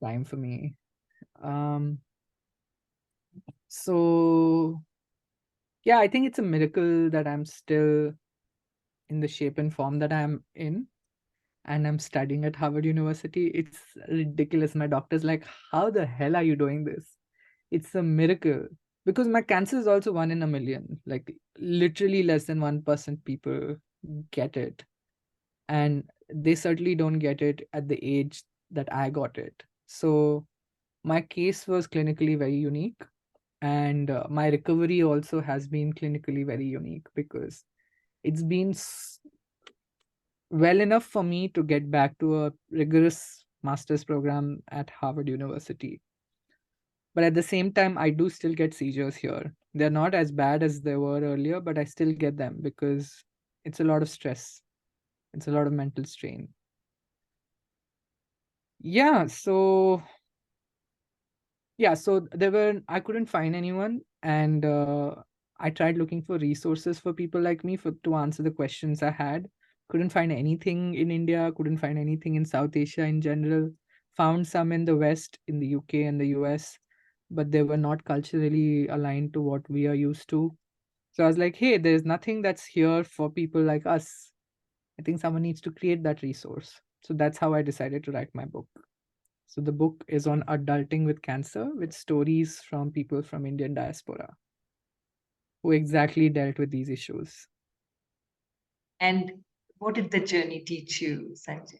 time for me. Um, so yeah, I think it's a miracle that I'm still in the shape and form that I'm in, and I'm studying at Harvard University. It's ridiculous. My doctor's like, "How the hell are you doing this?" It's a miracle because my cancer is also 1 in a million. Like literally less than 1% people get it, and they certainly don't get it at the age that I got it. So my case was clinically very unique, and my recovery also has been clinically very unique because it's been well enough for me to get back to a rigorous master's program at Harvard University. But at the same time, I do still get seizures here. They're not as bad as they were earlier, but I still get them because it's a lot of stress. It's a lot of mental strain. Yeah, so I couldn't find anyone, and I tried looking for resources for people like me for to answer the questions I had. Couldn't find anything in India, couldn't find anything in South Asia in general. Found some in the West, in the UK and the US, but they were not culturally aligned to what we are used to. So I was like, hey, there's nothing that's here for people like us. I think someone needs to create that resource. So that's how I decided to write my book. So the book is on adulting with cancer with stories from people from Indian diaspora who exactly dealt with these issues. And what did the journey teach you, Sanjay?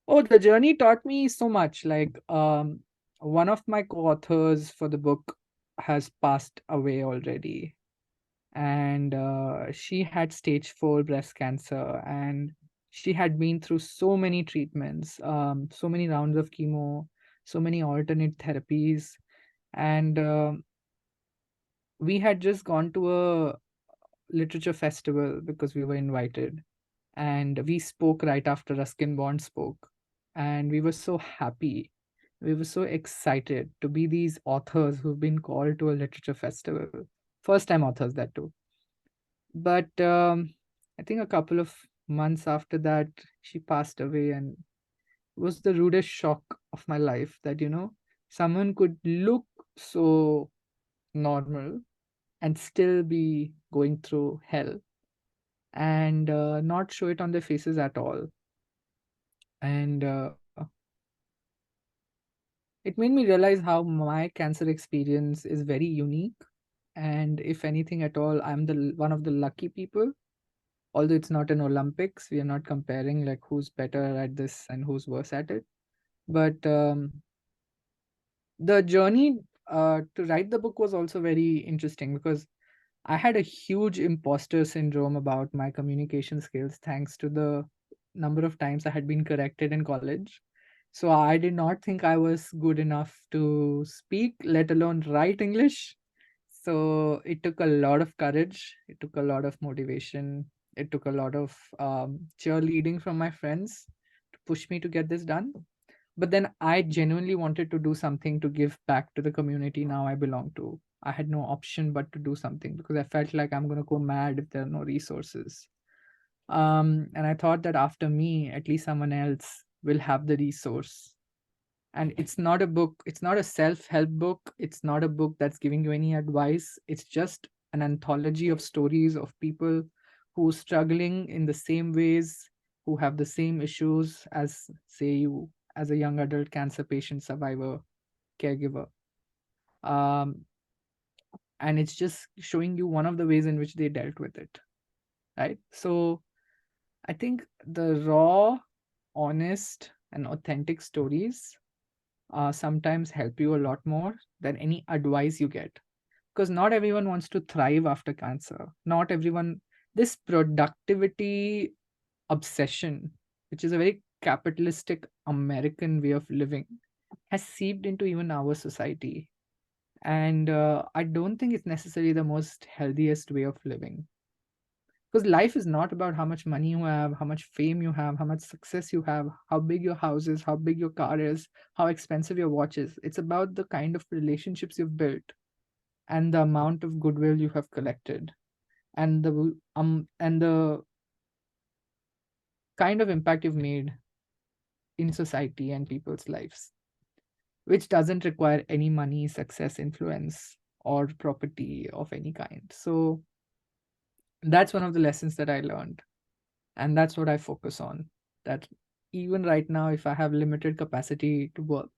Oh, the journey taught me so much. Like one of my co-authors for the book has passed away already, and she had stage 4 breast cancer, and she had been through so many treatments, so many rounds of chemo, so many alternate therapies, and we had just gone to a literature festival because we were invited, and we spoke right after Ruskin Bond spoke, and we were so happy, we were so excited to be these authors who've been called to a literature festival, first time authors that too. But I think a couple of months after that she passed away, and it was the rudest shock of my life that someone could look so normal and still be going through hell and not show it on their faces at all. And it made me realize how my cancer experience is very unique. And if anything at all, I'm the one of the lucky people. Although it's not an Olympics, we are not comparing like who's better at this and who's worse at it. But the journey to write the book was also very interesting because I had a huge imposter syndrome about my communication skills thanks to the number of times I had been corrected in college. So I did not think I was good enough to speak, let alone write English. So it took a lot of courage, it took a lot of motivation, it took a lot of cheerleading from my friends to push me to get this done. But then I genuinely wanted to do something to give back to the community now I belong to. I had no option but to do something because I felt like I'm going to go mad if there are no resources. And I thought that after me, at least someone else will have the resource. And it's not a book, it's not a self help book, it's not a book that's giving you any advice. It's just an anthology of stories of people who are struggling in the same ways, who have the same issues as, say, you as a young adult cancer patient survivor, caregiver. Um, and it's just showing you one of the ways in which they dealt with it. Right. So I think the raw, honest, and authentic stories sometimes help you a lot more than any advice you get. Because not everyone wants to thrive after cancer. Not everyone, this productivity obsession, which is a very capitalistic American way of living, has seeped into even our society. And I don't think it's necessarily the most healthiest way of living. Because life is not about how much money you have, how much fame you have, how much success you have, how big your house is, how big your car is, how expensive your watch is. It's about the kind of relationships you've built and the amount of goodwill you have collected and the kind of impact you've made in society and people's lives. which doesn't require any money, success, influence, or property of any kind. So that's one of the lessons that I learned. And that's what I focus on. That even right now, if I have limited capacity to work,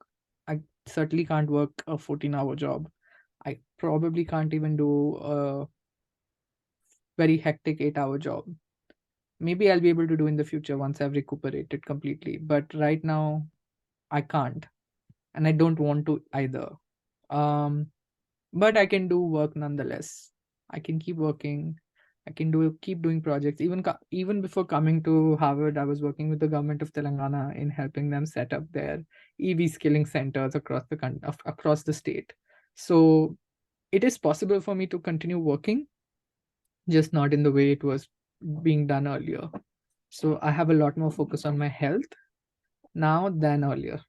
I certainly can't work a 14-hour job. I probably can't even do a very hectic 8-hour job. Maybe I'll be able to do in the future once I've recuperated completely. But right now, I can't. And I don't want to either. Um, but I can do work nonetheless. I can keep working. I can do keep doing projects. Even before coming to Harvard, I was working with the government of Telangana in helping them set up their EV skilling centers across the across the state. So it is possible for me to continue working, just not in the way it was being done earlier. So I have a lot more focus on my health now than earlier.